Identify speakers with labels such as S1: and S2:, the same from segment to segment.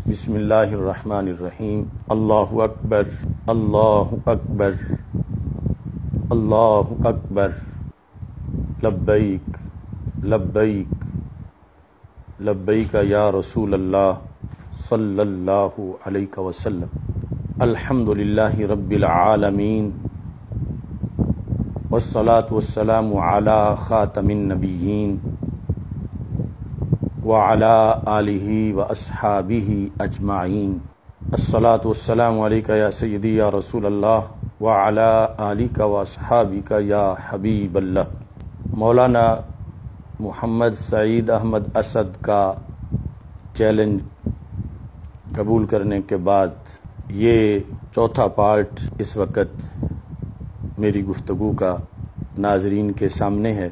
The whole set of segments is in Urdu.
S1: بسم اللہ الرحمن الرحیم۔ اللہ اکبر، اللہ اکبر، اللہ اکبر، لبیک لبیک لبیک یا رسول اللہ صلی اللہ علیہ وسلم۔ الحمد للہ رب العالمین، والصلاة والسلام علی خاتم النبیین وعلى آلہ واصحابہ اجمعین۔ الصلاة والسلام علیکہ یا سیدی یا رسول اللہ وعلى آلک واصحابک یا حبیب اللہ۔ مولانا محمد سعید احمد اسد کا چیلنج قبول کرنے کے بعد یہ چوتھا پارٹ اس وقت میری گفتگو کا ناظرین کے سامنے ہے۔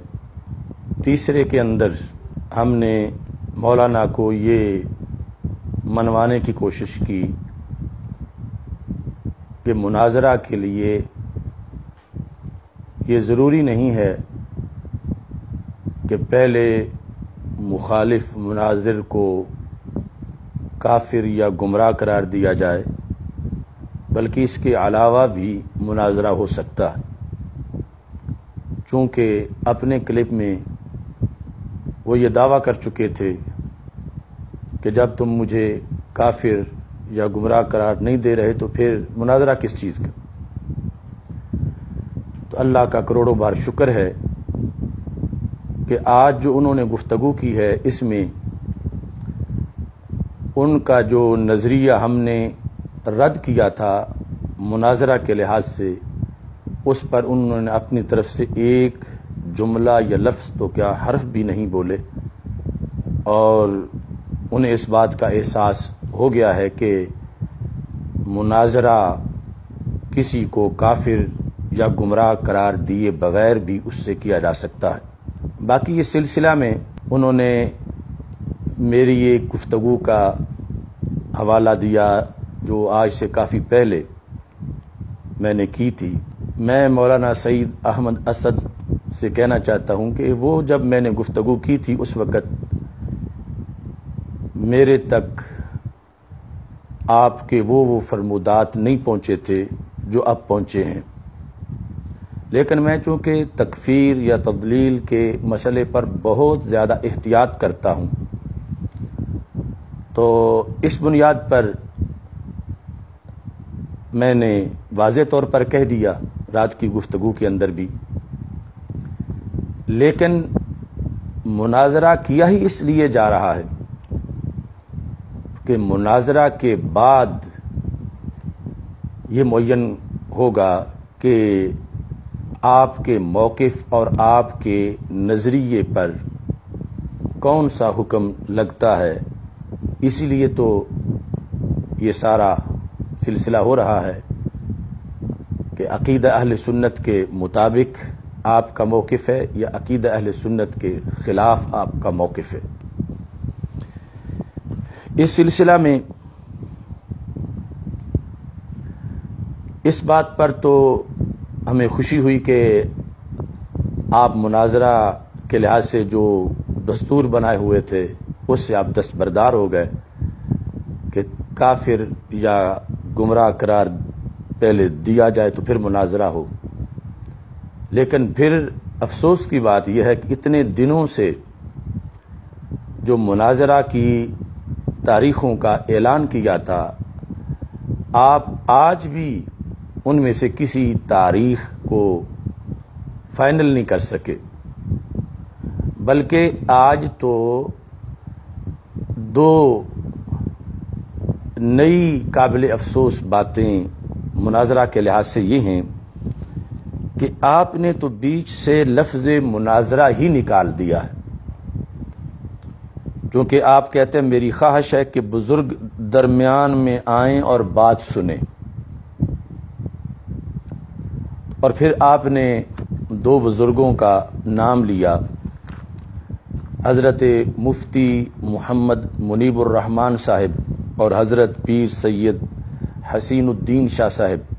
S1: تیسرے کے اندر ہم نے مولانا کو یہ منوانے کی کوشش کی کہ مناظرہ کے لیے یہ ضروری نہیں ہے کہ پہلے مخالف مناظر کو کافر یا گمراہ قرار دیا جائے، بلکہ اس کے علاوہ بھی مناظرہ ہو سکتا ہے۔ چونکہ اپنے کلپ میں وہ یہ دعویٰ کر چکے تھے کہ جب تم مجھے کافر یا گمراہ قرار نہیں دے رہے تو پھر مناظرہ کس چیز کا؟ تو اللہ کا کروڑوں بار شکر ہے کہ آج جو انہوں نے گفتگو کی ہے اس میں ان کا جو نظریہ ہم نے رد کیا تھا مناظرہ کے لحاظ سے، اس پر انہوں نے اپنی طرف سے ایک جملہ یا لفظ تو کیا حرف بھی نہیں بولے، اور انہیں اس بات کا احساس ہو گیا ہے کہ مناظرہ کسی کو کافر یا گمراہ قرار دیے بغیر بھی اس سے کیا جا سکتا ہے۔ باقی اس سلسلہ میں انہوں نے میری ایک گفتگو کا حوالہ دیا جو آج سے کافی پہلے میں نے کی تھی۔ میں مولانا سعید احمد اسد سے کہنا چاہتا ہوں کہ وہ جب میں نے گفتگو کی تھی اس وقت میرے تک آپ کے وہ فرمودات نہیں پہنچے تھے جو اب پہنچے ہیں، لیکن میں چونکہ تکفیر یا تضلیل کے مسئلے پر بہت زیادہ احتیاط کرتا ہوں، تو اس بنیاد پر میں نے واضح طور پر کہہ دیا رات کی گفتگو کے اندر بھی، لیکن مناظرہ کیا ہی اس لیے جا رہا ہے کہ مناظرہ کے بعد یہ معین ہوگا کہ آپ کے موقف اور آپ کے نظریے پر کون سا حکم لگتا ہے۔ اسی لیے تو یہ سارا سلسلہ ہو رہا ہے کہ عقیدہ اہل سنت کے مطابق آپ کا موقف ہے یا عقیدہ اہل سنت کے خلاف آپ کا موقف ہے۔ اس سلسلہ میں اس بات پر تو ہمیں خوشی ہوئی کہ آپ مناظرہ کے لحاظ سے جو دستور بنائے ہوئے تھے اس سے آپ دستبردار ہو گئے کہ کافر یا گمراہ قرار پہلے دیا جائے تو پھر مناظرہ ہو۔ لیکن پھر افسوس کی بات یہ ہے کہ اتنے دنوں سے جو مناظرہ کی تاریخوں کا اعلان کیا تھا، آپ آج بھی ان میں سے کسی تاریخ کو فائنل نہیں کر سکے، بلکہ آج تو دو نئی قابل افسوس باتیں مناظرہ کے لحاظ سے یہ ہیں کہ آپ نے تو بیچ سے لفظ مناظرہ ہی نکال دیا ہے، کیونکہ آپ کہتے ہیں میری خواہش ہے کہ بزرگ درمیان میں آئیں اور بات سنیں، اور پھر آپ نے دو بزرگوں کا نام لیا، حضرت مفتی محمد منیب الرحمان صاحب اور حضرت پیر سید حسین الدین شاہ صاحب۔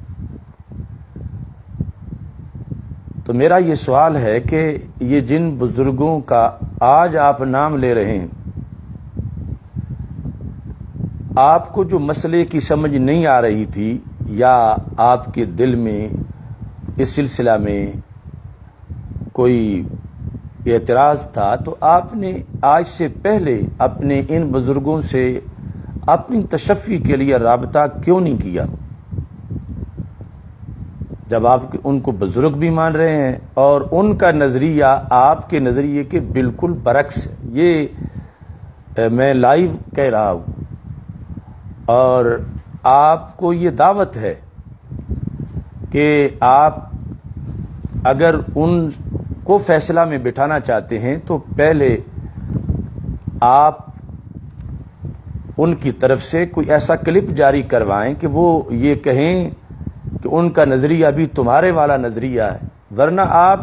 S1: تو میرا یہ سوال ہے کہ یہ جن بزرگوں کا آج آپ نام لے رہے ہیں، آپ کو جو مسئلے کی سمجھ نہیں آ رہی تھی یا آپ کے دل میں اس سلسلہ میں کوئی اعتراض تھا تو آپ نے آج سے پہلے اپنے ان بزرگوں سے اپنی تشفی کے لیے رابطہ کیوں نہیں کیا؟ جب آپ ان کو بزرگ بھی مان رہے ہیں اور ان کا نظریہ آپ کے نظریے کے بالکل برعکس ہے، یہ میں لائیو کہہ رہا ہوں، اور آپ کو یہ دعوت ہے کہ آپ اگر ان کو فیصلہ میں بٹھانا چاہتے ہیں تو پہلے آپ ان کی طرف سے کوئی ایسا کلپ جاری کروائیں کہ وہ یہ کہیں کہ ان کا نظریہ بھی تمہارے والا نظریہ ہے، ورنہ آپ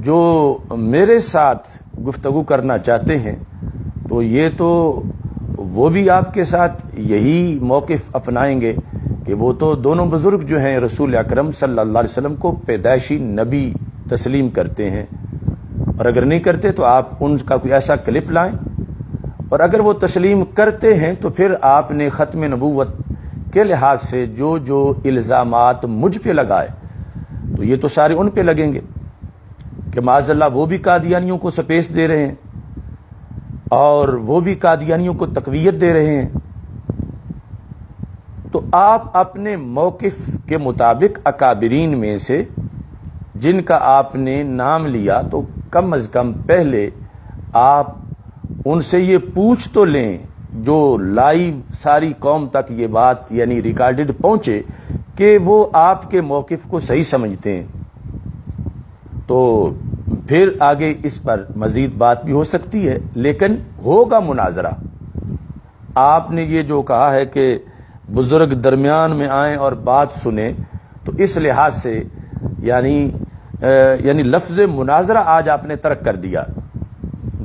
S1: جو میرے ساتھ گفتگو کرنا چاہتے ہیں تو یہ تو وہ بھی آپ کے ساتھ یہی موقف اپنائیں گے کہ وہ تو دونوں بزرگ جو ہیں رسول اکرم صلی اللہ علیہ وسلم کو پیدائشی نبی تسلیم کرتے ہیں، اور اگر نہیں کرتے تو آپ ان کا کوئی ایسا کلپ لائیں، اور اگر وہ تسلیم کرتے ہیں تو پھر آپ نے ختم نبوت کے لحاظ سے جو جو الزامات مجھ پہ لگائے تو یہ تو سارے ان پہ لگیں گے کہ معاذ اللہ وہ بھی قادیانیوں کو سپیس دے رہے ہیں اور وہ بھی قادیانیوں کو تقویت دے رہے ہیں۔ تو آپ اپنے موقف کے مطابق اکابرین میں سے جن کا آپ نے نام لیا تو کم از کم پہلے آپ ان سے یہ پوچھ تو لیں، جو لائیو ساری قوم تک یہ بات یعنی ریکارڈڈ پہنچے کہ وہ آپ کے موقف کو صحیح سمجھتے ہیں، تو پھر آگے اس پر مزید بات بھی ہو سکتی ہے، لیکن ہوگا مناظرہ۔ آپ نے یہ جو کہا ہے کہ بزرگ درمیان میں آئیں اور بات سنیں، تو اس لحاظ سے یعنی لفظ مناظرہ آج آپ نے ترک کر دیا۔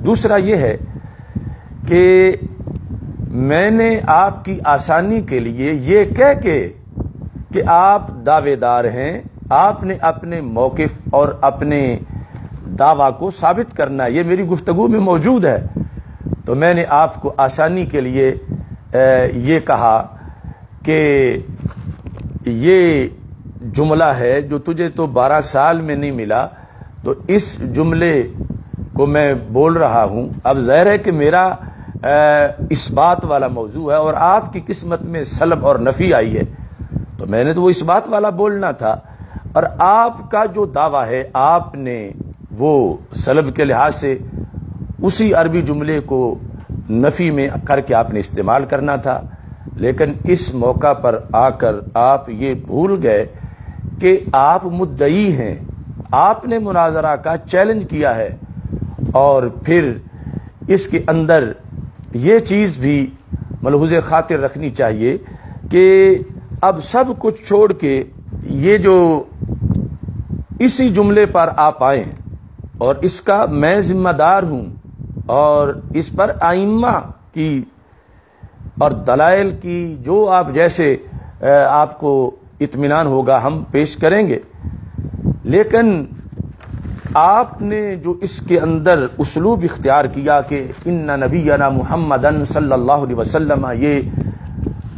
S1: دوسرا یہ ہے کہ میں نے آپ کی آسانی کے لیے یہ کہہ کے کہ آپ دعوے دار ہیں، آپ نے اپنے موقف اور اپنے دعویٰ کو ثابت کرنا، یہ میری گفتگو میں موجود ہے، تو میں نے آپ کو آسانی کے لیے یہ کہا کہ یہ جملہ ہے جو تجھے تو 12 سال میں نہیں ملا، تو اس جملے کو میں بول رہا ہوں۔ اب ظاہر ہے کہ میرا اس بات والا موضوع ہے اور آپ کی قسمت میں سلب اور نفی آئی ہے، تو میں نے تو وہ اس بات والا بولنا تھا، اور آپ کا جو دعویٰ ہے آپ نے وہ سلب کے لحاظ سے اسی عربی جملے کو نفی میں کر کے آپ نے استعمال کرنا تھا، لیکن اس موقع پر آ کر آپ یہ بھول گئے کہ آپ مدعی ہیں، آپ نے مناظرہ کا چیلنج کیا ہے، اور پھر اس کے اندر یہ چیز بھی ملحوظ خاطر رکھنی چاہیے کہ اب سب کچھ چھوڑ کے یہ جو اسی جملے پر آپ آئے ہیں، اور اس کا میں ذمہ دار ہوں، اور اس پر ائمہ کی اور دلائل کی جو آپ جیسے آپ کو اطمینان ہوگا ہم پیش کریں گے، لیکن آپ نے جو اس کے اندر اسلوب اختیار کیا کہ ان نبینا محمدن صلی اللہ علیہ وسلم، یہ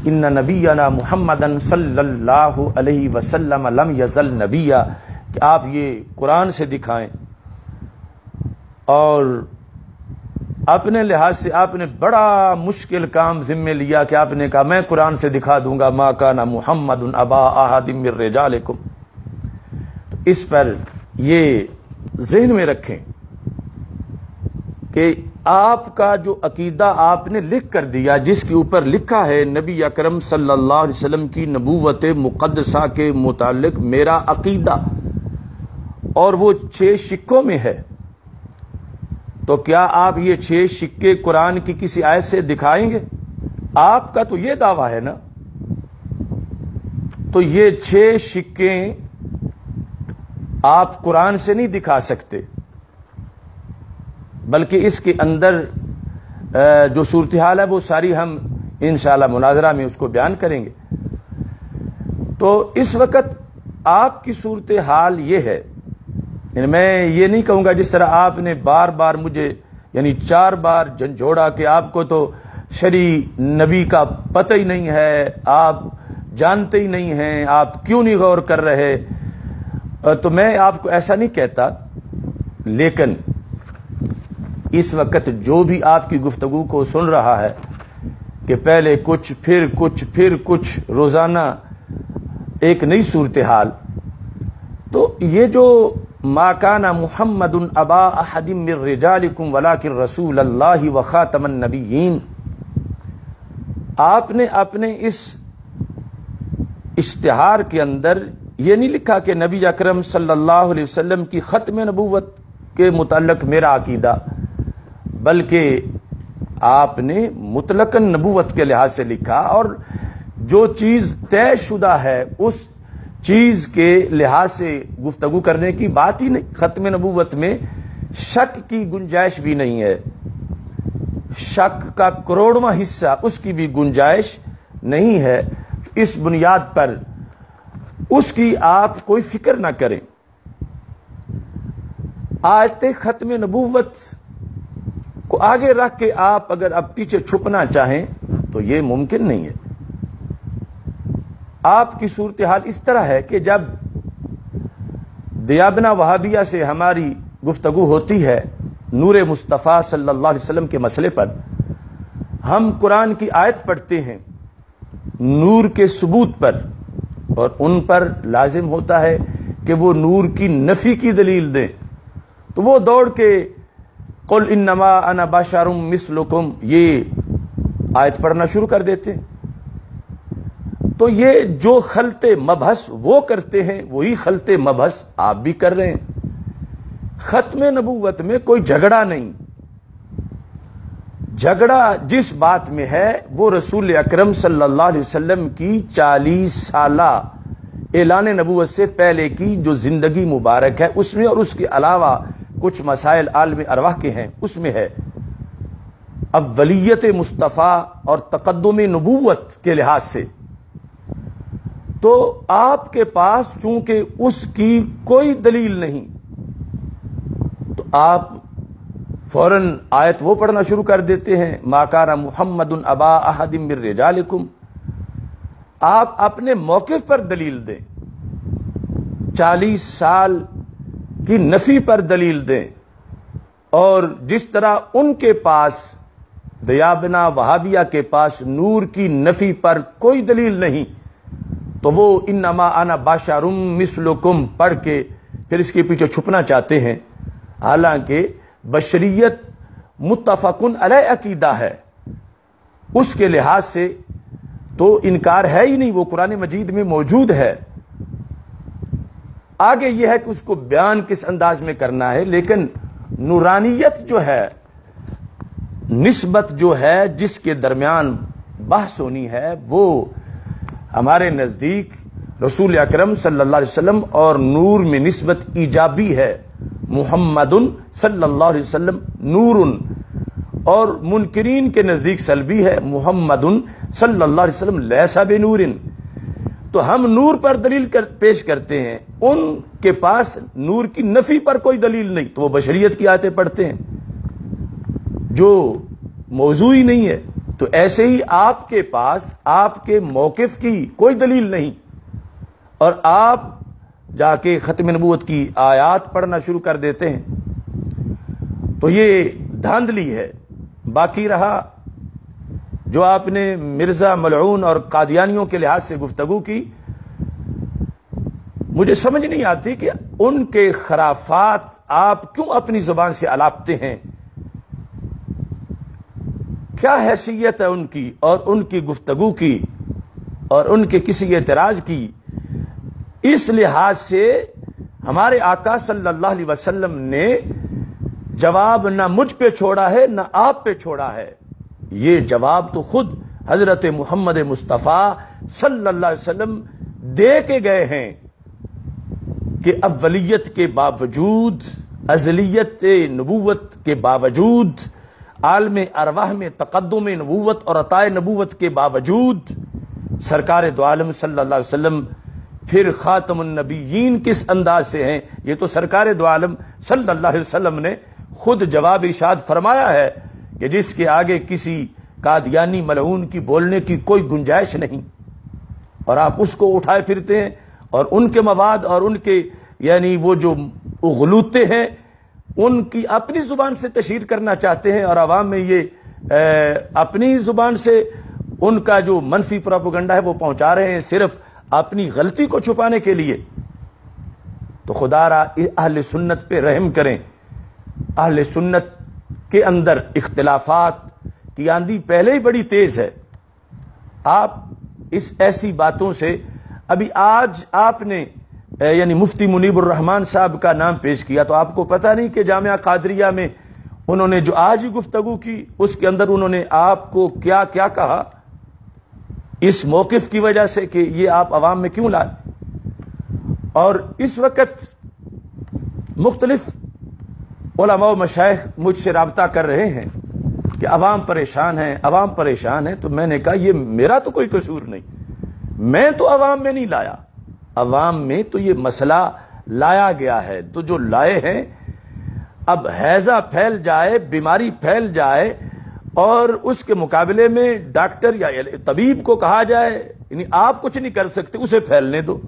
S1: ان نبینا محمدن صلی اللہ علیہ وسلم لم یزل نبیا، کہ آپ یہ قرآن سے دکھائیں، اور اپنے لحاظ سے آپ نے بڑا مشکل کام ذمہ لیا کہ آپ نے کہا میں قرآن سے دکھا دوں گا ما کان محمد ابا احد من رجالکم۔ تو اس پر یہ ذہن میں رکھیں کہ آپ کا جو عقیدہ آپ نے لکھ کر دیا، جس کے اوپر لکھا ہے نبی اکرم صلی اللہ علیہ وسلم کی نبوت مقدسہ کے متعلق میرا عقیدہ، اور وہ 6 سکوں میں ہے، تو کیا آپ یہ 6 سکے قرآن کی کسی آیت سے دکھائیں گے؟ آپ کا تو یہ دعویٰ ہے نا، تو یہ 6 سکے آپ قرآن سے نہیں دکھا سکتے، بلکہ اس کے اندر جو صورتحال ہے وہ ساری ہم انشاءاللہ مناظرہ میں اس کو بیان کریں گے۔ تو اس وقت آپ کی صورتحال یہ ہے، یعنی میں یہ نہیں کہوں گا جس طرح آپ نے بار بار مجھے 4 بار جھنجھوڑا کہ آپ کو تو شرعی نبی کا پتہ ہی نہیں ہے، آپ جانتے ہی نہیں ہیں، آپ کیوں نہیں غور کر رہے؟ تو میں آپ کو ایسا نہیں کہتا، لیکن اس وقت جو بھی آپ کی گفتگو کو سن رہا ہے کہ پہلے کچھ پھر کچھ روزانہ ایک نئی صورتحال، تو یہ جو ما کان محمد ابا احد من رجالکم ولکن رسول اللہ وخاتم النبیین، آپ نے اپنے اس اشتہار کے اندر یہ نہیں لکھا کہ نبی اکرم صلی اللہ علیہ وسلم کی ختم نبوت کے متعلق میرا عقیدہ، بلکہ آپ نے مطلقاً نبوت کے لحاظ سے لکھا، اور جو چیز طے شدہ ہے اس چیز کے لحاظ سے گفتگو کرنے کی بات ہی نہیں۔ ختم نبوت میں شک کی گنجائش بھی نہیں ہے، شک کا کروڑواں حصہ اس کی بھی گنجائش نہیں ہے۔ اس بنیاد پر اس کی آپ کوئی فکر نہ کریں۔ آیت ختم نبوت کو آگے رکھ کے آپ اگر اب پیچھے چھپنا چاہیں تو یہ ممکن نہیں ہے۔ آپ کی صورتحال اس طرح ہے کہ جب دیابنا وہابیہ سے ہماری گفتگو ہوتی ہے نور مصطفیٰ صلی اللہ علیہ وسلم کے مسئلے پر، ہم قرآن کی آیت پڑھتے ہیں نور کے ثبوت پر، اور ان پر لازم ہوتا ہے کہ وہ نور کی نفی کی دلیل دیں، تو وہ دوڑ کے قل انما انا بشر مثلکم یہ آیت پڑھنا شروع کر دیتے ہیں۔ تو یہ جو خلط مبحث وہ کرتے ہیں وہی خلط مبحث آپ بھی کر رہے ہیں۔ ختم نبوت میں کوئی جھگڑا نہیں، جھگڑا جس بات میں ہے وہ رسول اکرم صلی اللہ علیہ وسلم کی 40 سالہ اعلان نبوت سے پہلے کی جو زندگی مبارک ہے اس میں، اور اس کے علاوہ کچھ مسائل عالم ارواح کے ہیں اس میں ہے۔ اولیت مصطفیٰ اور تقدم نبوت کے لحاظ سے تو آپ کے پاس چونکہ اس کی کوئی دلیل نہیں، تو آپ فوراً آیت وہ پڑھنا شروع کر دیتے ہیں ما کان محمد ابا احد من رجالکم۔ آپ اپنے موقف پر دلیل دیں، 40 سال کی نفی پر دلیل دیں، اور جس طرح ان کے پاس دیابنا وہابیہ کے پاس نور کی نفی پر کوئی دلیل نہیں، تو وہ انما انا بشر مثلکم پڑھ کے پھر اس کے پیچھے چھپنا چاہتے ہیں، حالانکہ بشریت متفقن علیہ عقیدہ ہے، اس کے لحاظ سے تو انکار ہے ہی نہیں، وہ قرآن مجید میں موجود ہے۔ آگے یہ ہے کہ اس کو بیان کس انداز میں کرنا ہے، لیکن نورانیت جو ہے، نسبت جو ہے جس کے درمیان بحث ہونی ہے، وہ ہمارے نزدیک رسول اکرم صلی اللہ علیہ وسلم اور نور میں نسبت ایجابی ہے۔ محمد صلی اللہ علیہ وسلم نور، اور منکرین کے نزدیک سلبی ہے محمد صلی اللہ علیہ وسلم لیس بنور۔ تو ہم نور پر دلیل پیش کرتے ہیں، ان کے پاس نور کی نفی پر کوئی دلیل نہیں، تو وہ بشریت کی آیتیں پڑھتے ہیں جو موضوع ہی نہیں ہے۔ تو ایسے ہی آپ کے پاس آپ کے موقف کی کوئی دلیل نہیں، اور آپ جا کے ختم نبوت کی آیات پڑھنا شروع کر دیتے ہیں، تو یہ دھاندلی ہے۔ باقی رہا جو آپ نے مرزا ملعون اور قادیانیوں کے لحاظ سے گفتگو کی، مجھے سمجھ نہیں آتی کہ ان کے خرافات آپ کیوں اپنی زبان سے الاپتے ہیں، کیا حیثیت ہے ان کی اور ان کی گفتگو کی اور ان کے کسی اعتراض کی۔ اس لحاظ سے ہمارے آقا صلی اللہ علیہ وسلم نے جواب نہ مجھ پہ چھوڑا ہے نہ آپ پہ چھوڑا ہے، یہ جواب تو خود حضرت محمد مصطفیٰ صلی اللہ علیہ وسلم دے کے گئے ہیں کہ اولیت کے باوجود، ازلیت نبوت کے باوجود، عالم ارواح میں تقدم نبوت اور عطاء نبوت کے باوجود، سرکار دو عالم صلی اللہ علیہ وسلم پھر خاتم النبیین کس انداز سے ہیں، یہ تو سرکار دو عالم صلی اللہ علیہ وسلم نے خود جواب ارشاد فرمایا ہے کہ جس کے آگے کسی قادیانی ملعون کی بولنے کی کوئی گنجائش نہیں، اور آپ اس کو اٹھائے پھرتے ہیں اور ان کے مواد اور ان کے یعنی وہ جو غلوطے ہیں ان کی اپنی زبان سے تشہیر کرنا چاہتے ہیں، اور عوام میں یہ اپنی زبان سے ان کا جو منفی پروپیگنڈا ہے وہ پہنچا رہے ہیں صرف اپنی غلطی کو چھپانے کے لیے۔ تو خدا را اہل سنت پہ رحم کریں۔ اہل سنت کے اندر اختلافات کی آندھی پہلے ہی بڑی تیز ہے۔ آپ اس ایسی باتوں سے ابھی آج آپ نے یعنی مفتی منیب الرحمان صاحب کا نام پیش کیا، تو آپ کو پتہ نہیں کہ جامعہ قادریہ میں انہوں نے جو آج ہی گفتگو کی اس کے اندر انہوں نے آپ کو کیا کیا کہا، اس موقف کی وجہ سے کہ یہ آپ عوام میں کیوں لائے۔ اور اس وقت مختلف علماء و مشائخ مجھ سے رابطہ کر رہے ہیں کہ عوام پریشان ہیں، عوام پریشان ہے، تو میں نے کہا یہ میرا تو کوئی قصور نہیں، میں تو عوام میں نہیں لایا، عوام میں تو یہ مسئلہ لایا گیا ہے، تو جو لائے ہیں اب ہیضہ پھیل جائے، بیماری پھیل جائے اور اس کے مقابلے میں ڈاکٹر یا طبیب کو کہا جائے یعنی آپ کچھ نہیں کر سکتے، اسے پھیلنے دو،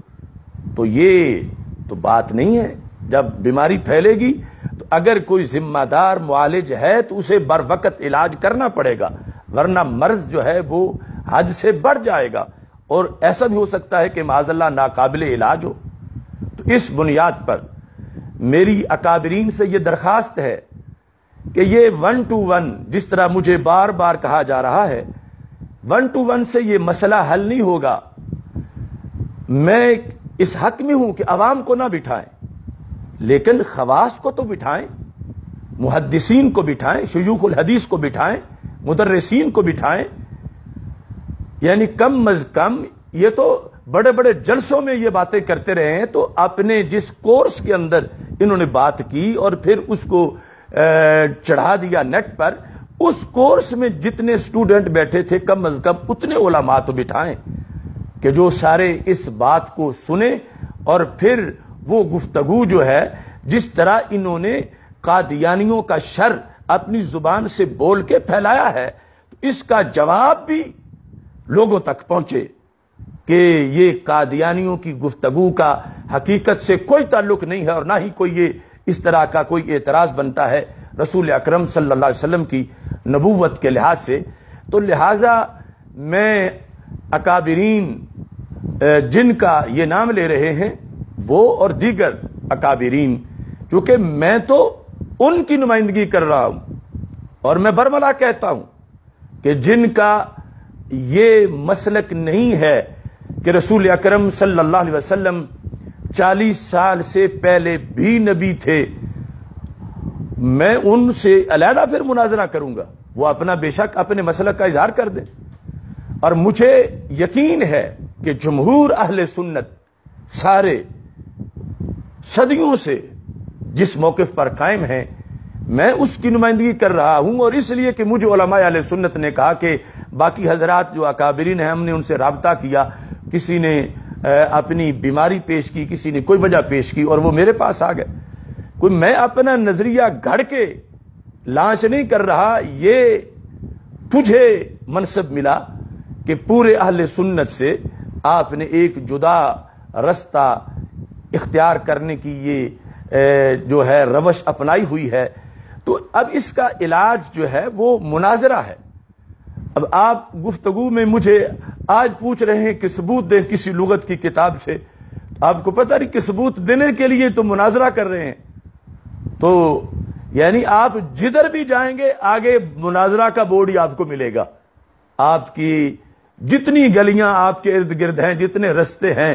S1: تو یہ تو بات نہیں ہے۔ جب بیماری پھیلے گی تو اگر کوئی ذمہ دار معالج ہے تو اسے بر وقت علاج کرنا پڑے گا، ورنہ مرض جو ہے وہ حد سے بڑھ جائے گا اور ایسا بھی ہو سکتا ہے کہ معاذ اللہ ناقابل علاج ہو۔ تو اس بنیاد پر میری اکابرین سے یہ درخواست ہے کہ یہ 1 to 1 جس طرح مجھے بار بار کہا جا رہا ہے 1 to 1 سے یہ مسئلہ حل نہیں ہوگا۔ میں اس حق میں ہوں کہ عوام کو نہ بٹھائیں، لیکن خواص کو تو بٹھائیں، محدثین کو بٹھائیں، شیوخ الحدیث کو بٹھائیں، مدرسین کو بٹھائیں، یعنی کم از کم یہ تو بڑے بڑے جلسوں میں یہ باتیں کرتے رہے ہیں، تو اپنے جس کورس کے اندر انہوں نے بات کی اور پھر اس کو چڑھا دیا نیٹ پر، اس کورس میں جتنے سٹوڈنٹ بیٹھے تھے کم از کم اتنے علماء تو بٹھائیں کہ جو سارے اس بات کو سنیں، اور پھر وہ گفتگو جو ہے جس طرح انہوں نے قادیانیوں کا شر اپنی زبان سے بول کے پھیلایا ہے، اس کا جواب بھی لوگوں تک پہنچے کہ یہ قادیانیوں کی گفتگو کا حقیقت سے کوئی تعلق نہیں ہے، اور نہ ہی کوئی یہ اس طرح کا کوئی اعتراض بنتا ہے رسول اکرم صلی اللہ علیہ وسلم کی نبوت کے لحاظ سے۔ تو لہٰذا میں اکابرین جن کا یہ نام لے رہے ہیں وہ اور دیگر اکابرین، کیونکہ میں تو ان کی نمائندگی کر رہا ہوں، اور میں برملا کہتا ہوں کہ جن کا یہ مسلک نہیں ہے کہ رسول اکرم صلی اللہ علیہ وسلم 40 سال سے پہلے بھی نبی تھے، میں ان سے علیحدہ پھر مناظرہ کروں گا، وہ اپنا بے شک اپنے مسلک کا اظہار کر دیں۔ اور مجھے یقین ہے کہ جمہور اہل سنت سارے صدیوں سے جس موقف پر قائم ہیں، میں اس کی نمائندگی کر رہا ہوں، اور اس لیے کہ مجھے علماء اہل سنت نے کہا کہ باقی حضرات جو اکابرین ہیں ہم نے ان سے رابطہ کیا، کسی نے اپنی بیماری پیش کی، کسی نے کوئی وجہ پیش کی، اور وہ میرے پاس آ گئے۔ کوئی میں اپنا نظریہ گھڑ کے لانچ نہیں کر رہا، یہ تجھے منصب ملا کہ پورے اہل سنت سے آپ نے ایک جدا رستہ اختیار کرنے کی یہ جو ہے روش اپنائی ہوئی ہے، تو اب اس کا علاج جو ہے وہ مناظرہ ہے۔ اب آپ گفتگو میں مجھے آج پوچھ رہے ہیں کہ ثبوت دیں کسی لغت کی کتاب سے، آپ کو پتہ نہیں کہ ثبوت دینے کے لیے تو مناظرہ کر رہے ہیں، تو یعنی آپ جدھر بھی جائیں گے آگے مناظرہ کا بورڈ ہی آپ کو ملے گا۔ آپ کی جتنی گلیاں آپ کے ارد گرد ہیں، جتنے رستے ہیں،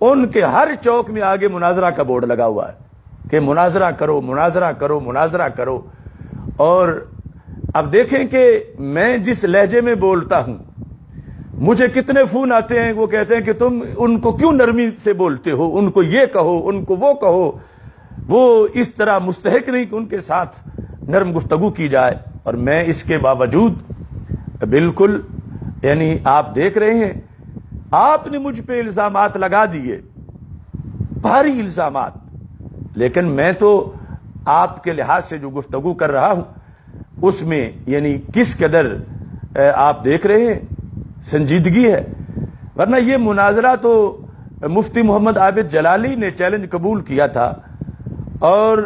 S1: ان کے ہر چوک میں آگے مناظرہ کا بورڈ لگا ہوا ہے کہ مناظرہ کرو، مناظرہ کرو، مناظرہ کرو۔ اور اب دیکھیں کہ میں جس لہجے میں بولتا ہوں، مجھے کتنے فون آتے ہیں، وہ کہتے ہیں کہ تم ان کو کیوں نرمی سے بولتے ہو، ان کو یہ کہو، ان کو وہ کہو، وہ اس طرح مستحق نہیں کہ ان کے ساتھ نرم گفتگو کی جائے۔ اور میں اس کے باوجود بالکل یعنی آپ دیکھ رہے ہیں، آپ نے مجھ پہ الزامات لگا دیے، بھاری الزامات، لیکن میں تو آپ کے لحاظ سے جو گفتگو کر رہا ہوں اس میں یعنی کس قدر آپ دیکھ رہے ہیں سنجیدگی ہے، ورنہ یہ مناظرہ تو مفتی محمد عابد جلالی نے چیلنج قبول کیا تھا، اور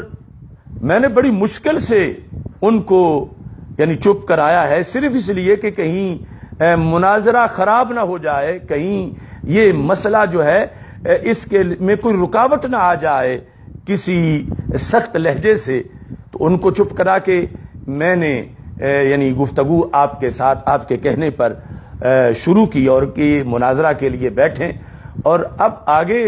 S1: میں نے بڑی مشکل سے ان کو یعنی چپ کرایا ہے، صرف اس لیے کہ کہیں مناظرہ خراب نہ ہو جائے، کہیں یہ مسئلہ جو ہے اس کے میں کوئی رکاوٹ نہ آ جائے کسی سخت لہجے سے، تو ان کو چپ کرا کے میں نے یعنی گفتگو آپ کے ساتھ آپ کے کہنے پر شروع کی، اور کہ مناظرہ کے لیے بیٹھیں، اور اب آگے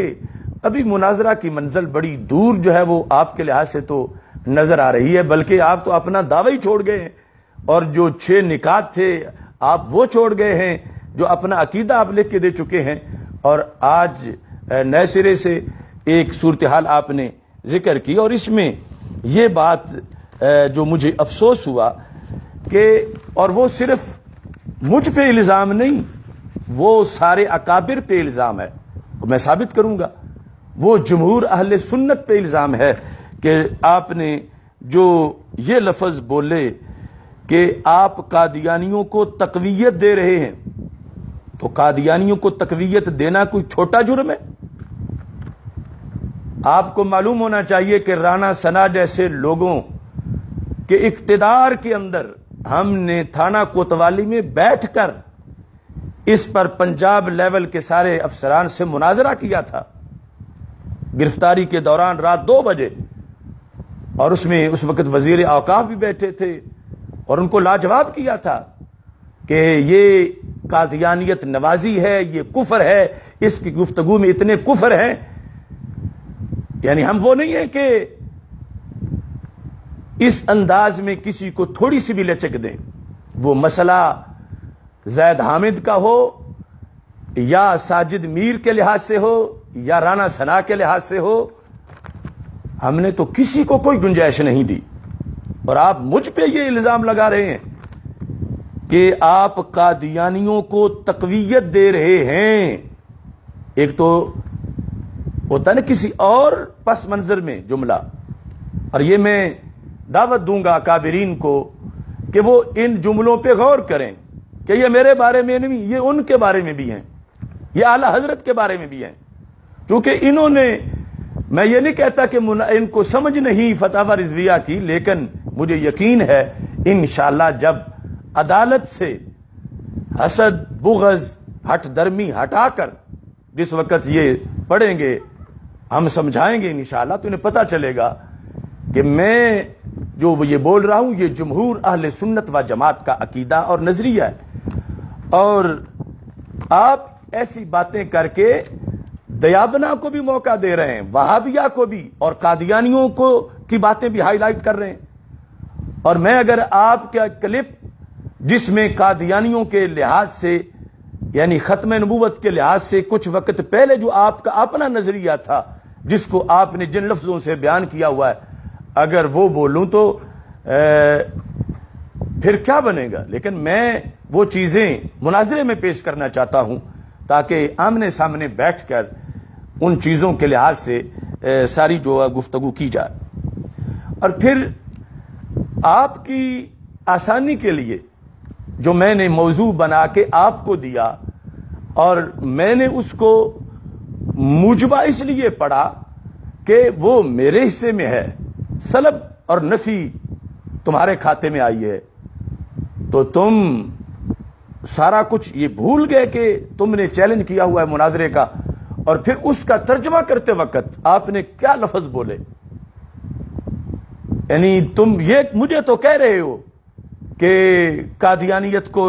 S1: ابھی مناظرہ کی منزل بڑی دور جو ہے وہ آپ کے لحاظ سے تو نظر آ رہی ہے، بلکہ آپ تو اپنا دعوی ہی چھوڑ گئے ہیں، اور جو 6 نکات تھے آپ وہ چھوڑ گئے ہیں، جو اپنا عقیدہ آپ لکھ کے دے چکے ہیں، اور آج نئے سرے سے ایک صورتحال آپ نے ذکر کی، اور اس میں یہ بات جو مجھے افسوس ہوا کہ، اور وہ صرف مجھ پہ الزام نہیں، وہ سارے اکابر پہ الزام ہے، میں ثابت کروں گا، وہ جمہور اہل سنت پہ الزام ہے کہ آپ نے جو یہ لفظ بولے کہ آپ قادیانیوں کو تقویت دے رہے ہیں، تو قادیانیوں کو تقویت دینا کوئی چھوٹا جرم ہے؟ آپ کو معلوم ہونا چاہیے کہ رانا ثنا جیسے لوگوں کے اقتدار کے اندر ہم نے تھانہ کوتوالی میں بیٹھ کر اس پر پنجاب لیول کے سارے افسران سے مناظرہ کیا تھا، گرفتاری کے دوران رات 2 بجے، اور اس میں اس وقت وزیر اوقاف بھی بیٹھے تھے، اور ان کو لاجواب کیا تھا کہ یہ قادیانیت نوازی ہے، یہ کفر ہے، اس کی گفتگو میں اتنے کفر ہیں، یعنی ہم وہ نہیں ہیں کہ اس انداز میں کسی کو تھوڑی سی بھی لچک دیں، وہ مسئلہ زید حامد کا ہو یا ساجد میر کے لحاظ سے ہو یا رانا ثنا کے لحاظ سے ہو، ہم نے تو کسی کو کوئی گنجائش نہیں دی، اور آپ مجھ پہ یہ الزام لگا رہے ہیں کہ آپ قادیانیوں کو تقویت دے رہے ہیں۔ ایک تو ہوتا ہے نا کسی اور پس منظر میں جملہ، اور یہ میں دعوت دوں گا اکابرین کو کہ وہ ان جملوں پہ غور کریں کہ یہ میرے بارے میں نہیں، یہ ان کے بارے میں بھی ہیں، یہ اعلی حضرت کے بارے میں بھی ہیں، کیونکہ انہوں نے، میں یہ نہیں کہتا کہ ان کو سمجھ نہیں فتاوی رضویہ کی، لیکن مجھے یقین ہے انشاءاللہ جب عدالت سے حسد بغض ہٹ درمی ہٹا کر جس وقت یہ پڑھیں گے، ہم سمجھائیں گے انشاءاللہ، تو انہیں پتہ چلے گا کہ میں جو یہ بول رہا ہوں یہ جمہور اہل سنت و جماعت کا عقیدہ اور نظریہ ہے، اور آپ ایسی باتیں کر کے دیابنا کو بھی موقع دے رہے ہیں، وہابیہ کو بھی، اور قادیانیوں کو کی باتیں بھی ہائی لائٹ کر رہے ہیں۔ اور میں اگر آپ کا کلپ جس میں قادیانیوں کے لحاظ سے یعنی ختم نبوت کے لحاظ سے کچھ وقت پہلے جو آپ کا اپنا نظریہ تھا جس کو آپ نے جن لفظوں سے بیان کیا ہوا ہے، اگر وہ بولوں تو پھر کیا بنے گا، لیکن میں وہ چیزیں مناظرے میں پیش کرنا چاہتا ہوں تاکہ آمنے سامنے بیٹھ کر ان چیزوں کے لحاظ سے ساری جو گفتگو کی جائے۔ اور پھر آپ کی آسانی کے لیے جو میں نے موضوع بنا کے آپ کو دیا، اور میں نے اس کو موجبہ اس لیے پڑھا کہ وہ میرے حصے میں ہے، سلب اور نفی تمہارے کھاتے میں آئی ہے، تو تم سارا کچھ یہ بھول گئے کہ تم نے چیلنج کیا ہوا ہے مناظرے کا، اور پھر اس کا ترجمہ کرتے وقت آپ نے کیا لفظ بولے، یعنی تم یہ مجھے تو کہہ رہے ہو کہ قادیانیت کو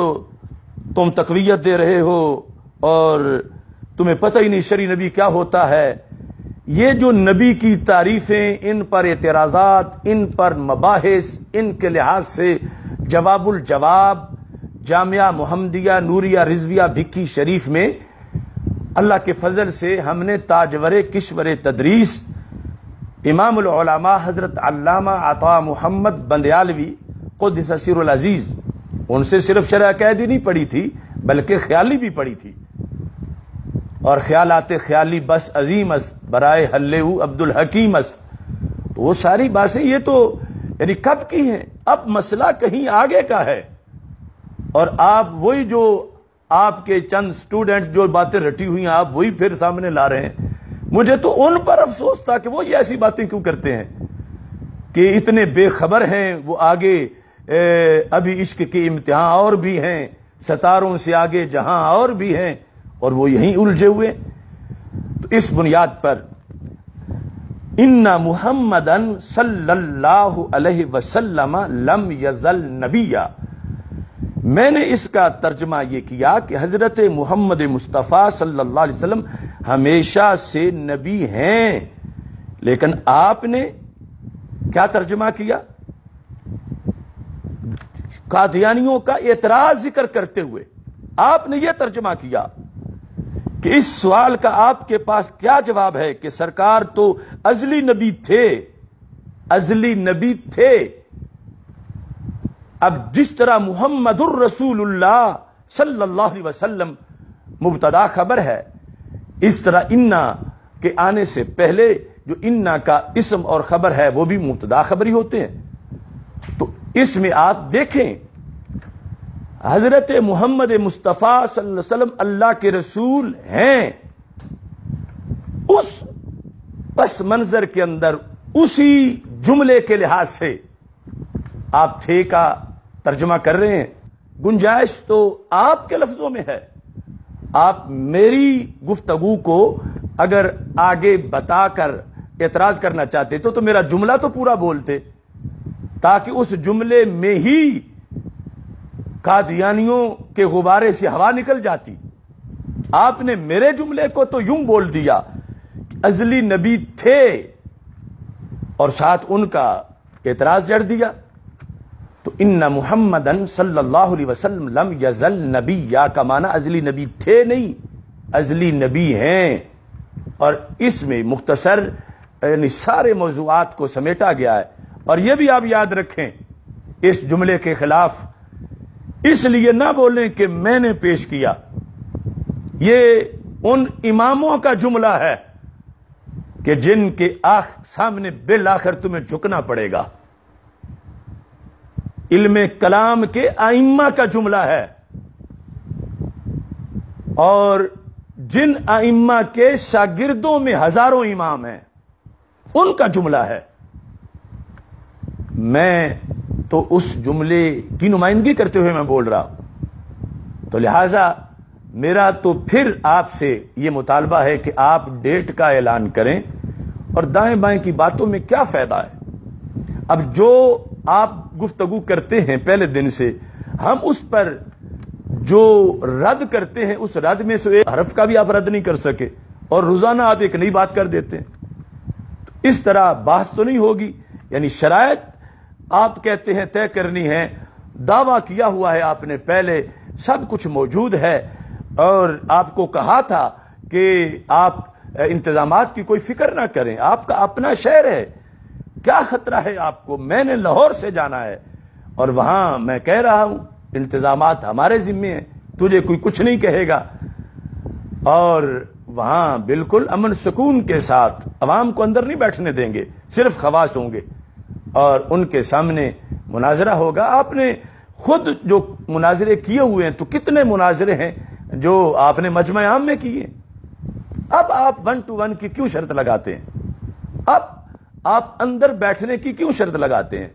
S1: تم تقویت دے رہے ہو اور تمہیں پتہ ہی نہیں شرع نبی کیا ہوتا ہے۔ یہ جو نبی کی تعریفیں، ان پر اعتراضات، ان پر مباحث، ان کے لحاظ سے جواب الجواب جامعہ محمدیہ نوریہ رضویہ بھکی شریف میں اللہ کے فضل سے ہم نے تاجور کشور تدریس امام العلماء حضرت علامہ عطا محمد بندیالوی قدس سر العزیز، ان سے صرف شرح قیدی نہیں پڑھی تھی بلکہ خیالی بھی پڑھی تھی، اور خیالات خیالی بس عظیم است برائے حلو عبد الحکیم است، تو وہ ساری باتیں یہ تو یعنی کب کی ہیں، اب مسئلہ کہیں آگے کا ہے، اور آپ وہی جو آپ کے چند سٹوڈنٹ جو باتیں رٹی ہوئی ہیں آپ وہی پھر سامنے لا رہے ہیں. مجھے تو ان پر افسوس تھا کہ وہ یہ ایسی باتیں کیوں کرتے ہیں کہ اتنے بے خبر ہیں. وہ آگے ابھی عشق کے امتحان اور بھی ہیں, ستاروں سے آگے جہاں اور بھی ہیں, اور وہ یہیں الجھے ہوئے. تو اس بنیاد پر ان محمدن صلی اللہ علیہ وسلم لم یزل نبیا, میں نے اس کا ترجمہ یہ کیا کہ حضرت محمد مصطفیٰ صلی اللہ علیہ وسلم ہمیشہ سے نبی ہیں. لیکن آپ نے کیا ترجمہ کیا؟ قادیانیوں کا اعتراض ذکر کرتے ہوئے آپ نے یہ ترجمہ کیا کہ اس سوال کا آپ کے پاس کیا جواب ہے کہ سرکار تو ازلی نبی تھے, ازلی نبی تھے. اب جس طرح محمد الرسول اللہ صلی اللہ علیہ وسلم مبتدا خبر ہے, اس طرح انا کے آنے سے پہلے جو انا کا اسم اور خبر ہے وہ بھی مبتدا خبر ہی ہوتے ہیں. تو اس میں آپ دیکھیں حضرت محمد مصطفیٰ صلی اللہ علیہ وسلم اللہ کے رسول ہیں. اس پس منظر کے اندر اسی جملے کے لحاظ سے آپ تھے کا ترجمہ کر رہے ہیں. گنجائش تو آپ کے لفظوں میں ہے. آپ میری گفتگو کو اگر آگے بتا کر اعتراض کرنا چاہتے تو میرا جملہ تو پورا بولتے, تاکہ اس جملے میں ہی قادیانیوں کے غبارے سے ہوا نکل جاتی. آپ نے میرے جملے کو تو یوں بول دیا کہ ازلی نبی تھے اور ساتھ ان کا اعتراض جڑ دیا. تو ان محمدن صلی اللہ علیہ وسلم لم یزل نبی, یا کا معنی ازلی نبی تھے نہیں, ازلی نبی ہیں. اور اس میں مختصر یعنی سارے موضوعات کو سمیٹا گیا ہے. اور یہ بھی آپ یاد رکھیں اس جملے کے خلاف اس لیے نہ بولیں کہ میں نے پیش کیا, یہ ان اماموں کا جملہ ہے کہ جن کے سامنے بالآخر تمہیں جھکنا پڑے گا. علم کلام کے ائمہ کا جملہ ہے, اور جن ائمہ کے شاگردوں میں ہزاروں امام ہیں ان کا جملہ ہے. میں تو اس جملے کی نمائندگی کرتے ہوئے میں بول رہا ہوں. تو لہذا میرا تو پھر آپ سے یہ مطالبہ ہے کہ آپ ڈیٹ کا اعلان کریں, اور دائیں بائیں کی باتوں میں کیا فائدہ ہے. اب جو آپ گفتگو کرتے ہیں پہلے دن سے, ہم اس پر جو رد کرتے ہیں اس رد میں سے ایک حرف کا بھی آپ رد نہیں کر سکے, اور روزانہ آپ ایک نئی بات کر دیتے ہیں. تو اس طرح بحث تو نہیں ہوگی. یعنی شرائط آپ کہتے ہیں طے کرنی ہے, دعویٰ کیا ہوا ہے آپ نے پہلے, سب کچھ موجود ہے, اور آپ کو کہا تھا کہ آپ انتظامات کی کوئی فکر نہ کریں, آپ کا اپنا شہر ہے, کیا خطرہ ہے آپ کو. میں نے لاہور سے جانا ہے اور وہاں میں کہہ رہا ہوں انتظامات ہمارے ذمے ہیں, تجھے کوئی کچھ نہیں کہے گا, اور وہاں بالکل امن سکون کے ساتھ عوام کو اندر نہیں بیٹھنے دیں گے, صرف خواص ہوں گے اور ان کے سامنے مناظرہ ہوگا. آپ نے خود جو مناظرے کیے ہوئے ہیں, تو کتنے مناظرے ہیں جو آپ نے مجمع عام میں کیے. اب آپ 1 to 1 کی کیوں شرط لگاتے ہیں؟ اب آپ اندر بیٹھنے کی کیوں شرط لگاتے ہیں؟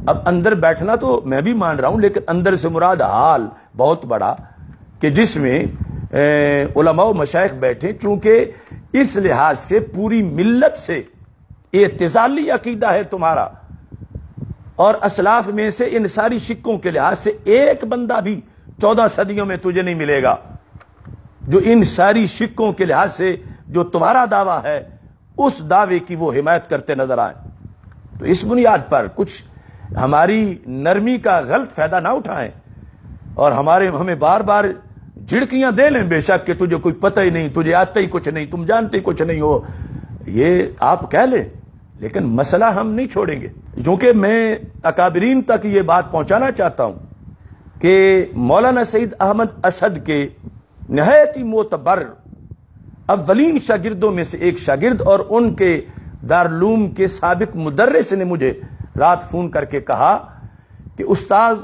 S1: اب اندر بیٹھنا تو میں بھی مان رہا ہوں, لیکن اندر سے مراد حال بہت بڑا کہ جس میں علماء و مشائخ بیٹھیں, چونکہ اس لحاظ سے پوری ملت سے اعتزالی عقیدہ ہے تمہارا, اور اسلاف میں سے ان ساری شکوں کے لحاظ سے ایک بندہ بھی 14 صدیوں میں تجھے نہیں ملے گا جو ان ساری شکوں کے لحاظ سے جو تمہارا دعویٰ ہے اس دعوے کی وہ حمایت کرتے نظر آئیں. تو اس بنیاد پر کچھ ہماری نرمی کا غلط فائدہ نہ اٹھائیں, اور ہمیں بار بار جھڑکیاں دے لیں بے شک کہ تجھے کوئی پتہ ہی نہیں, تجھے آتا ہی کچھ نہیں, تم جانتے ہی کچھ نہیں ہو, یہ آپ کہہ لیں, لیکن مسئلہ ہم نہیں چھوڑیں گے. کیونکہ میں اکابرین تک یہ بات پہنچانا چاہتا ہوں کہ مولانا سعید احمد اسد کے نہایت ہی معتبر اولین شاگردوں میں سے ایک شاگرد اور ان کے دارالعلوم کے سابق مدرس نے مجھے رات فون کر کے کہا کہ استاذ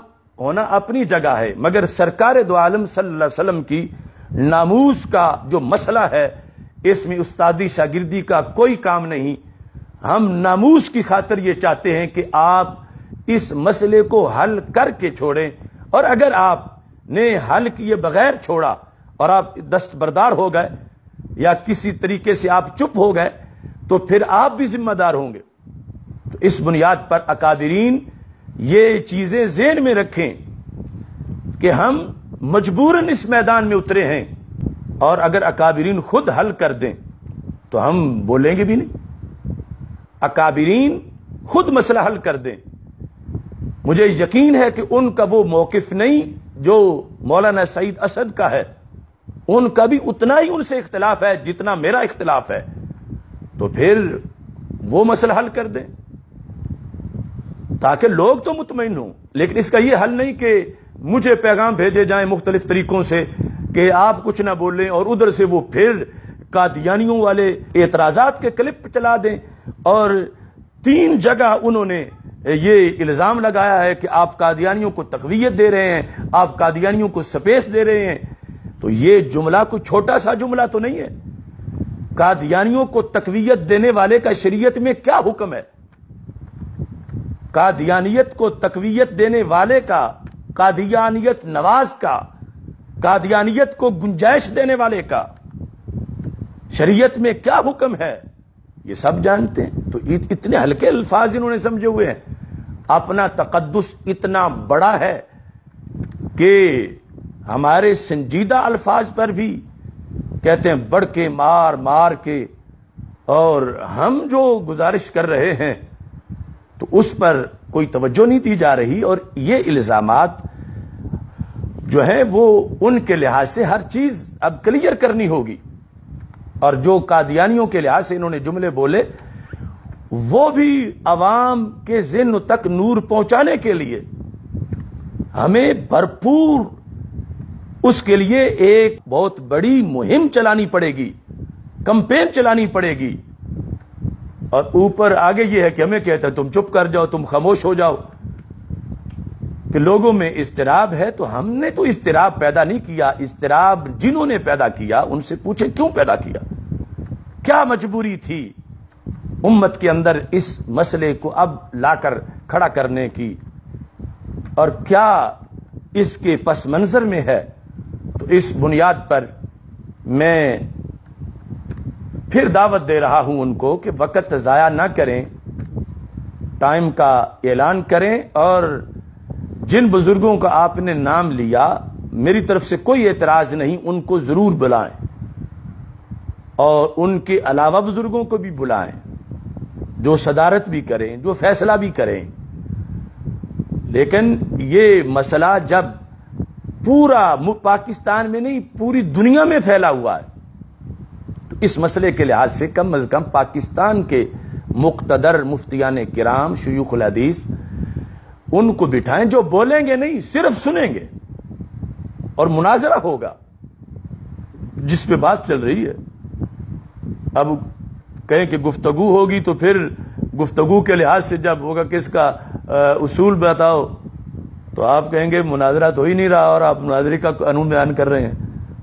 S1: ہونا اپنی جگہ ہے، مگر سرکار دو عالم صلی اللہ علیہ وسلم کی ناموس کا جو مسئلہ ہے اس میں استادی شاگردی کا کوئی کام نہیں۔ ہم ناموس کی خاطر یہ چاہتے ہیں کہ آپ اس مسئلے کو حل کر کے چھوڑیں، اور اگر آپ نے حل کیے بغیر چھوڑا اور آپ دستبردار ہو گئے یا کسی طریقے سے آپ چپ ہو گئے تو پھر آپ بھی ذمہ دار ہوں گے۔ تو اس بنیاد پر اکابرین یہ چیزیں ذہن میں رکھیں کہ ہم مجبوراً اس میدان میں اترے ہیں، اور اگر اکابرین خود حل کر دیں تو ہم بولیں گے بھی نہیں۔ اکابرین خود مسئلہ حل کر دیں، مجھے یقین ہے کہ ان کا وہ موقف نہیں جو مولانا سعید اسد کا ہے، ان کا بھی اتنا ہی ان سے اختلاف ہے جتنا میرا اختلاف ہے، تو پھر وہ مسئلہ حل کر دیں تاکہ لوگ تو مطمئن ہوں۔ لیکن اس کا یہ حل نہیں کہ مجھے پیغام بھیجے جائیں مختلف طریقوں سے کہ آپ کچھ نہ بولیں، اور ادھر سے وہ پھر قادیانیوں والے اعتراضات کے کلپ چلا دیں، اور 3 جگہ انہوں نے یہ الزام لگایا ہے کہ آپ قادیانیوں کو تقویت دے رہے ہیں، آپ قادیانیوں کو سپیس دے رہے ہیں۔ تو یہ جملہ کوئی چھوٹا سا جملہ تو نہیں ہے۔ قادیانیوں کو تقویت دینے والے کا شریعت میں کیا حکم ہے؟ قادیانیت کو تقویت دینے والے کا، قادیانیت نواز کا، قادیانیت کو گنجائش دینے والے کا شریعت میں کیا حکم ہے؟ یہ سب جانتے ہیں۔ تو اتنے ہلکے الفاظ انہوں نے سمجھے ہوئے ہیں۔ اپنا تقدس اتنا بڑا ہے کہ ہمارے سنجیدہ الفاظ پر بھی کہتے ہیں بڑھ کے مار مار کے، اور ہم جو گزارش کر رہے ہیں تو اس پر کوئی توجہ نہیں دی جا رہی، اور یہ الزامات جو ہیں وہ ان کے لحاظ سے ہر چیز اب کلیئر کرنی ہوگی، اور جو قادیانیوں کے لحاظ سے انہوں نے جملے بولے وہ بھی عوام کے ذہن تک نور پہنچانے کے لیے ہمیں بھرپور اس کے لیے ایک بہت بڑی مہم چلانی پڑے گی، کمپین چلانی پڑے گی۔ اور اوپر آگے یہ ہے کہ ہمیں کہتا ہے تم چپ کر جاؤ، تم خاموش ہو جاؤ، کہ لوگوں میں اضطراب ہے۔ تو ہم نے تو اضطراب پیدا نہیں کیا، اضطراب جنہوں نے پیدا کیا ان سے پوچھیں کیوں پیدا کیا، کیا مجبوری تھی امت کے اندر اس مسئلے کو اب لا کر کھڑا کرنے کی، اور کیا اس کے پس منظر میں ہے۔ تو اس بنیاد پر میں پھر دعوت دے رہا ہوں ان کو کہ وقت ضائع نہ کریں، ٹائم کا اعلان کریں، اور جن بزرگوں کا آپ نے نام لیا میری طرف سے کوئی اعتراض نہیں، ان کو ضرور بلائیں، اور ان کے علاوہ بزرگوں کو بھی بلائیں جو صدارت بھی کریں، جو فیصلہ بھی کریں۔ لیکن یہ مسئلہ جب پورا پاکستان میں نہیں پوری دنیا میں پھیلا ہوا ہے تو اس مسئلے کے لحاظ سے کم از کم پاکستان کے مقتدر مفتیان کرام، شیوخ الحدیث، ان کو بٹھائیں جو بولیں گے نہیں، صرف سنیں گے، اور مناظرہ ہوگا جس پہ بات چل رہی ہے۔ اب کہیں کہ گفتگو ہوگی تو پھر گفتگو کے لحاظ سے جب ہوگا کہ اس کا اصول بتاؤ تو آپ کہیں گے مناظرہ تو ہی نہیں رہا اور آپ مناظرے کا قانون بیان کر رہے ہیں۔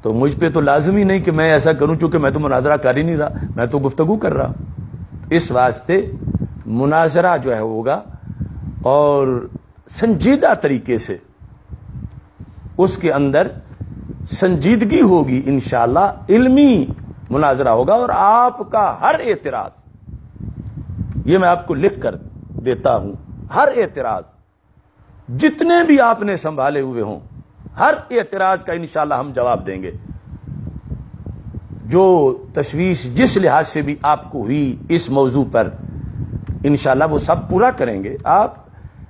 S1: تو مجھ پہ تو لازم ہی نہیں کہ میں ایسا کروں، چونکہ میں تو مناظرہ کر ہی نہیں رہا، میں تو گفتگو کر رہا۔ اس واسطے مناظرہ جو ہے ہوگا، اور سنجیدہ طریقے سے اس کے اندر سنجیدگی ہوگی، انشاءاللہ علمی مناظرہ ہوگا، اور آپ کا ہر اعتراض، یہ میں آپ کو لکھ کر دیتا ہوں، ہر اعتراض جتنے بھی آپ نے سنبھالے ہوئے ہوں، ہر اعتراض کا انشاءاللہ ہم جواب دیں گے۔ جو تشویش جس لحاظ سے بھی آپ کو ہوئی اس موضوع پر، انشاءاللہ وہ سب پورا کریں گے۔ آپ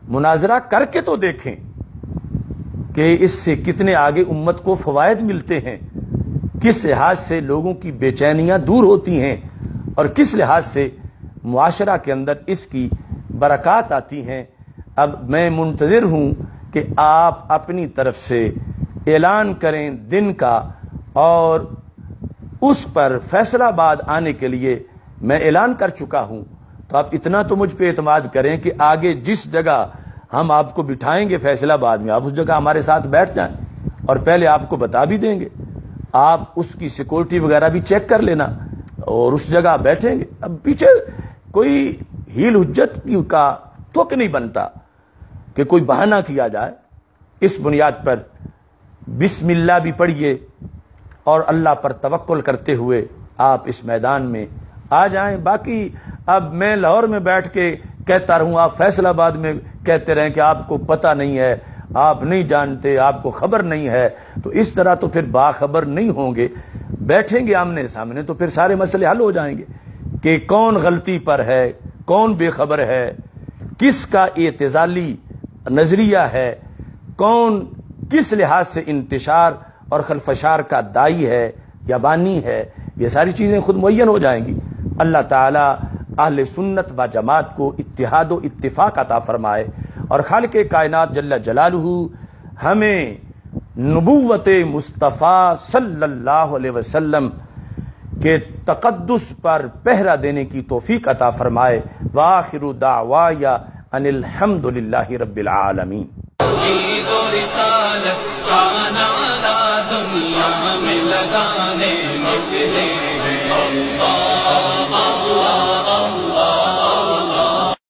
S1: مناظرہ کر کے تو دیکھیں کہ اس سے کتنے آگے امت کو فوائد ملتے ہیں، کس لحاظ سے لوگوں کی بے چینیاں دور ہوتی ہیں، اور کس لحاظ سے معاشرہ کے اندر اس کی برکات آتی ہیں۔ اب میں منتظر ہوں کہ آپ اپنی طرف سے اعلان کریں دن کا، اور اس پر فیصلہ آباد آنے کے لیے میں اعلان کر چکا ہوں۔ تو آپ اتنا تو مجھ پہ اعتماد کریں کہ آگے جس جگہ ہم آپ کو بٹھائیں گے فیصلہ آباد میں، آپ اس جگہ ہمارے ساتھ بیٹھ جائیں اور پہلے آپ کو بتا بھی دیں گے، آپ اس کی سیکورٹی وغیرہ بھی چیک کر لینا اور اس جگہ بیٹھیں گے۔ اب پیچھے کوئی ہیل حجت کا توک نہیں بنتا کہ کوئی بہانہ کیا جائے۔ اس بنیاد پر بسم اللہ بھی پڑھیے اور اللہ پر توکل کرتے ہوئے آپ اس میدان میں آ جائیں۔ باقی اب میں لاہور میں بیٹھ کے کہتا رہوں، آپ فیصل آباد میں کہتے رہیں کہ آپ کو پتہ نہیں ہے، آپ نہیں جانتے، آپ کو خبر نہیں ہے، تو اس طرح تو پھر باخبر نہیں ہوں گے۔ بیٹھیں گے آمنے سامنے تو پھر سارے مسئلے حل ہو جائیں گے کہ کون غلطی پر ہے، کون بے خبر ہے، کس کا اعتزالی نظریہ ہے، کون کس لحاظ سے انتشار اور خلفشار کا دائی ہے یا بانی ہے، یہ ساری چیزیں خود معین ہو جائیں گی۔ اللہ تعالی اہل سنت و جماعت کو اتحاد و اتفاق عطا فرمائے اور خالق کائنات جل جلالہ ہمیں نبوت مصطفیٰ صلی اللہ علیہ وسلم کے تقدس پر پہرا دینے کی توفیق عطا فرمائے۔ وآخر دعوایا ان الحمد للہ رب العالمین۔
S2: توحید و رسالت کا نعرہ دنیا میں لگانے نکلے ہیں، اللہ